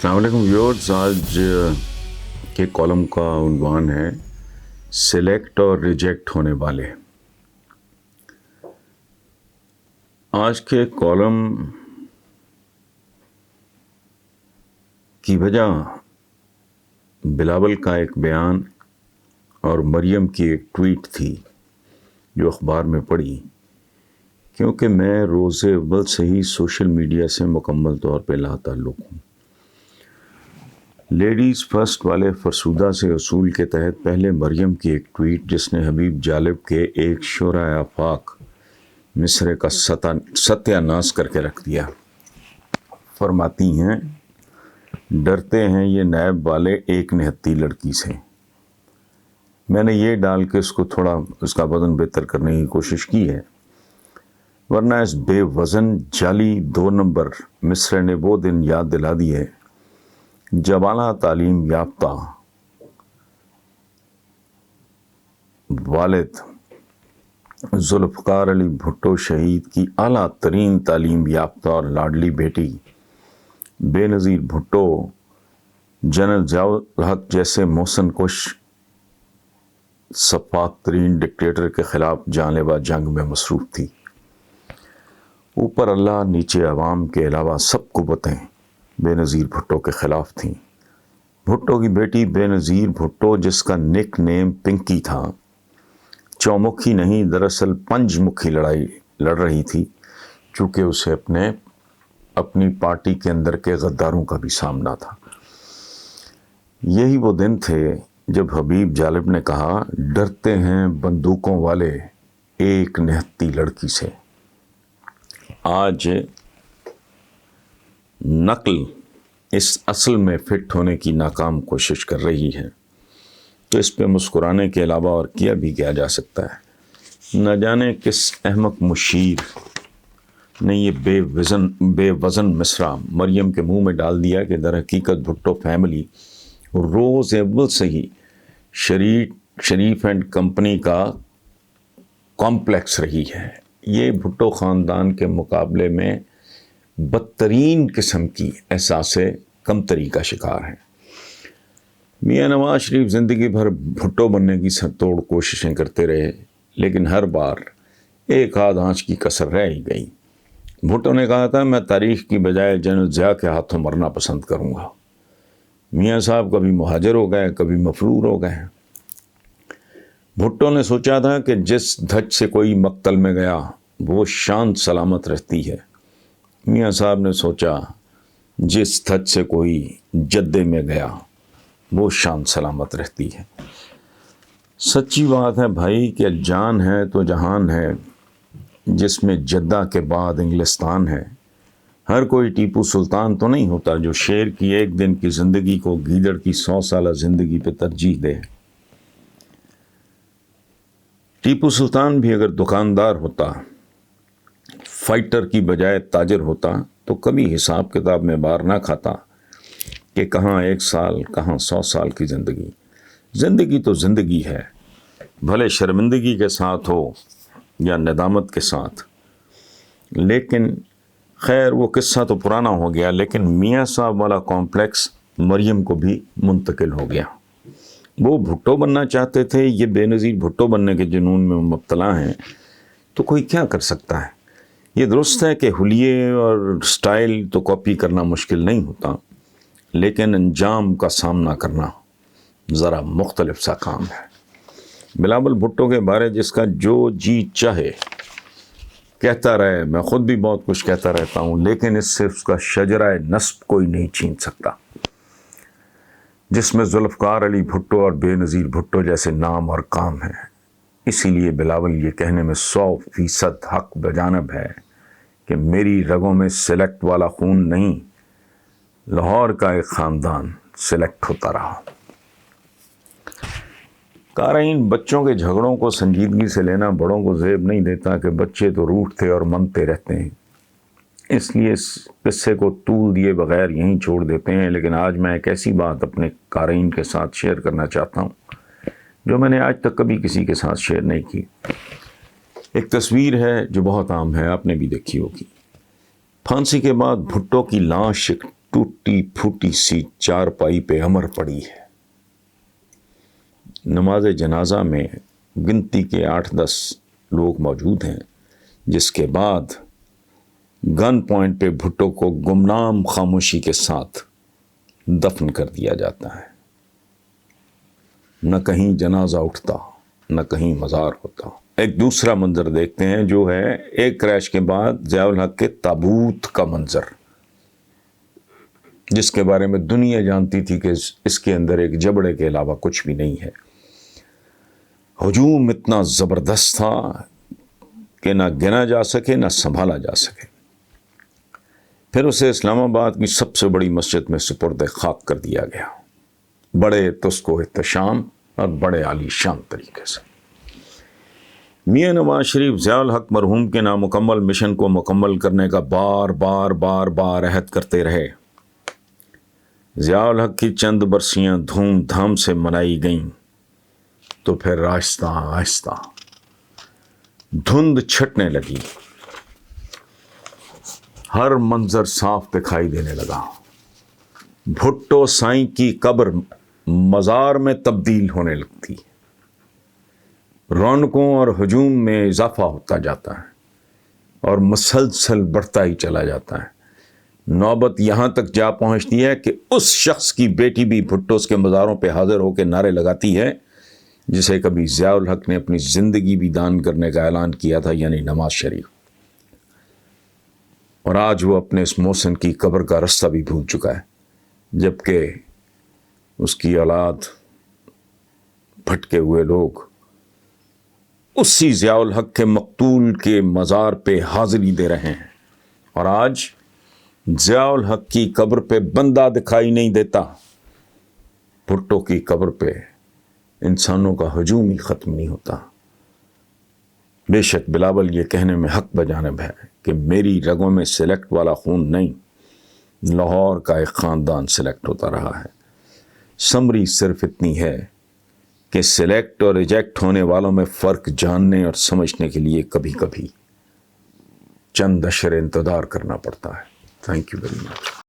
السلام علیکم ویورز، آج کے کالم کا عنوان ہے سلیکٹ اور ریجیکٹ ہونے والے۔ آج کے کالم کی وجہ بلاول کا ایک بیان اور مریم کی ایک ٹویٹ تھی جو اخبار میں پڑھی، کیونکہ میں روز اول سے ہی سوشل میڈیا سے مکمل طور پہ لا تعلق ہوں۔ لیڈیز فرسٹ والے فرسودہ سے اصول کے تحت پہلے مریم کی ایک ٹویٹ جس نے حبیب جالب کے ایک شعرۂ آفاق مصرے کا ستیہ ناش کر کے رکھ دیا۔ فرماتی ہیں، ڈرتے ہیں یہ نیب والے ایک نہتی لڑکی سے۔ میں نے یہ ڈال کے اس کو تھوڑا اس کا وزن بہتر کرنے کی کوشش کی ہے، ورنہ اس بے وزن جعلی 2 نمبر مصرے نے وہ دن یاد دلا دیے جب اعلیٰ تعلیم یافتہ والد ذوالفقار علی بھٹو شہید کی اعلیٰ ترین تعلیم یافتہ اور لاڈلی بیٹی بے نظیر بھٹو جنرل ضیاء الحق جیسے محسن کش سفاک ترین ڈکٹیٹر کے خلاف جان لیوا جنگ میں مصروف تھی۔ اوپر اللہ نیچے عوام کے علاوہ سب قوتیں بے نظیر بھٹو کے خلاف تھیں۔ بھٹو کی بیٹی بے نظیر بھٹو، جس کا نک نیم پنکی تھا، چومکھی نہیں دراصل 5 مکھی لڑائی لڑ رہی تھی، چونکہ اسے اپنی پارٹی کے اندر کے غداروں کا بھی سامنا تھا۔ یہی وہ دن تھے جب حبیب جالب نے کہا، ڈرتے ہیں بندوقوں والے ایک نہتی لڑکی سے۔ آج نقل اس اصل میں فٹ ہونے کی ناکام کوشش کر رہی ہے، تو اس پہ مسکرانے کے علاوہ اور کیا جا سکتا ہے؟ نہ جانے کس احمق مشیر نے یہ بے وزن مصرع مریم کے منہ میں ڈال دیا کہ در حقیقت بھٹو فیملی روز اول سے ہی شریف اینڈ کمپنی کا کمپلیکس رہی ہے۔ یہ بھٹو خاندان کے مقابلے میں بدترین قسم کی احساس کمتری کا شکار ہے۔ میاں نواز شریف زندگی بھر بھٹو بننے کی سر توڑ کوششیں کرتے رہے، لیکن ہر بار ایک آدھ آنچ کی کسر رہ ہی گئی۔ بھٹو نے کہا تھا، میں تاریخ کی بجائے جنرل ضیاء کے ہاتھوں مرنا پسند کروں گا۔ میاں صاحب کبھی مہاجر ہو گئے، کبھی مفرور ہو گئے۔ بھٹو نے سوچا تھا کہ جس دھج سے کوئی مقتل میں گیا وہ شان سلامت رہتی ہے۔ میاں صاحب نے سوچا جس دھج سے کوئی جدے میں گیا وہ شان سلامت رہتی ہے۔ سچی بات ہے بھائی کہ جان ہے تو جہان ہے، جس میں جدہ کے بعد انگلستان ہے۔ ہر کوئی ٹیپو سلطان تو نہیں ہوتا جو شیر کی ایک دن کی زندگی کو گیدڑ کی 100 سالہ زندگی پہ ترجیح دے۔ ٹیپو سلطان بھی اگر دکاندار ہوتا، فائٹر کی بجائے تاجر ہوتا، تو کبھی حساب کتاب میں بار نہ کھاتا کہ کہاں 1 سال کہاں 100 سال کی زندگی۔ زندگی تو زندگی ہے، بھلے شرمندگی کے ساتھ ہو یا ندامت کے ساتھ۔ لیکن خیر وہ قصہ تو پرانا ہو گیا، لیکن میاں صاحب والا کمپلیکس مریم کو بھی منتقل ہو گیا۔ وہ بھٹو بننا چاہتے تھے، یہ بے نظیر بھٹو بننے کے جنون میں مبتلا ہیں، تو کوئی کیا کر سکتا ہے؟ یہ درست ہے کہ حلیے اور سٹائل تو کاپی کرنا مشکل نہیں ہوتا، لیکن انجام کا سامنا کرنا ذرا مختلف سا کام ہے۔ بلاول بھٹو کے بارے جس کا جو جی چاہے کہتا رہے، میں خود بھی بہت کچھ کہتا رہتا ہوں، لیکن اس سے اس کا شجرہ نسب کوئی نہیں چھین سکتا، جس میں ذوالفقار علی بھٹو اور بے نظیر بھٹو جیسے نام اور کام ہیں۔ اسی لیے بلاول یہ کہنے میں 100% حق بجانب ہے کہ میری رگوں میں سلیکٹ والا خون نہیں، لاہور کا ایک خاندان سلیکٹ ہوتا رہا۔ قارئین، بچوں کے جھگڑوں کو سنجیدگی سے لینا بڑوں کو زیب نہیں دیتا کہ بچے تو روٹھتے اور منتے رہتے ہیں، اس لیے اس قصے کو طول دیے بغیر یہیں چھوڑ دیتے ہیں۔ لیکن آج میں ایک ایسی بات اپنے قارئین کے ساتھ شیئر کرنا چاہتا ہوں جو میں نے آج تک کبھی کسی کے ساتھ شیئر نہیں کی۔ ایک تصویر ہے جو بہت عام ہے، آپ نے بھی دیکھی ہوگی۔ پھانسی کے بعد بھٹو کی لاش ٹوٹی پھوٹی سی چارپائی پہ امر پڑی ہے۔ نماز جنازہ میں گنتی کے 8-10 لوگ موجود ہیں، جس کے بعد گن پوائنٹ پہ بھٹو کو گمنام خاموشی کے ساتھ دفن کر دیا جاتا ہے۔ نہ کہیں جنازہ اٹھتا، نہ کہیں مزار ہوتا۔ ایک دوسرا منظر دیکھتے ہیں جو ہے ایک کریش کے بعد ضیاء الحق کے تابوت کا منظر، جس کے بارے میں دنیا جانتی تھی کہ اس کے اندر ایک جبڑے کے علاوہ کچھ بھی نہیں ہے۔ ہجوم اتنا زبردست تھا کہ نہ گنا جا سکے نہ سنبھالا جا سکے۔ پھر اسے اسلام آباد کی سب سے بڑی مسجد میں سپرد خاک کر دیا گیا، بڑے تسک و احتشام اور بڑے عالی شان طریقے سے۔ میاں نواز شریف ضیاء الحق مرحوم کے نامکمل مشن کو مکمل کرنے کا بار بار عہد کرتے رہے۔ ضیاء الحق کی چند برسیاں دھوم دھام سے منائی گئیں، تو پھر آہستہ آہستہ دھند چھٹنے لگی، ہر منظر صاف دکھائی دینے لگا۔ بھٹو سائیں کی قبر مزار میں تبدیل ہونے لگتی، رونقوں اور ہجوم میں اضافہ ہوتا جاتا ہے اور مسلسل بڑھتا ہی چلا جاتا ہے۔ نوبت یہاں تک جا پہنچتی ہے کہ اس شخص کی بیٹی بھی بھٹوس کے مزاروں پہ حاضر ہو کے نعرے لگاتی ہے جسے کبھی ضیاء الحق نے اپنی زندگی بھی دان کرنے کا اعلان کیا تھا، یعنی نواز شریف۔ اور آج وہ اپنے اس محسن کی قبر کا رستہ بھی بھول چکا ہے، جبکہ اس کی اولاد، بھٹکے ہوئے لوگ اسی ضیاء الحق کے مقتول کے مزار پہ حاضری دے رہے ہیں۔ اور آج ضیاء الحق کی قبر پہ بندہ دکھائی نہیں دیتا، بھٹو کی قبر پہ انسانوں کا ہجوم ہی ختم نہیں ہوتا۔ بے شک بلاول یہ کہنے میں حق بجانب ہے کہ میری رگوں میں سلیکٹ والا خون نہیں، لاہور کا ایک خاندان سلیکٹ ہوتا رہا ہے۔ سمری صرف اتنی ہے کہ سلیکٹ اور ریجیکٹ ہونے والوں میں فرق جاننے اور سمجھنے کے لیے کبھی کبھی چند اشر انتظار کرنا پڑتا ہے۔ Thank you very much.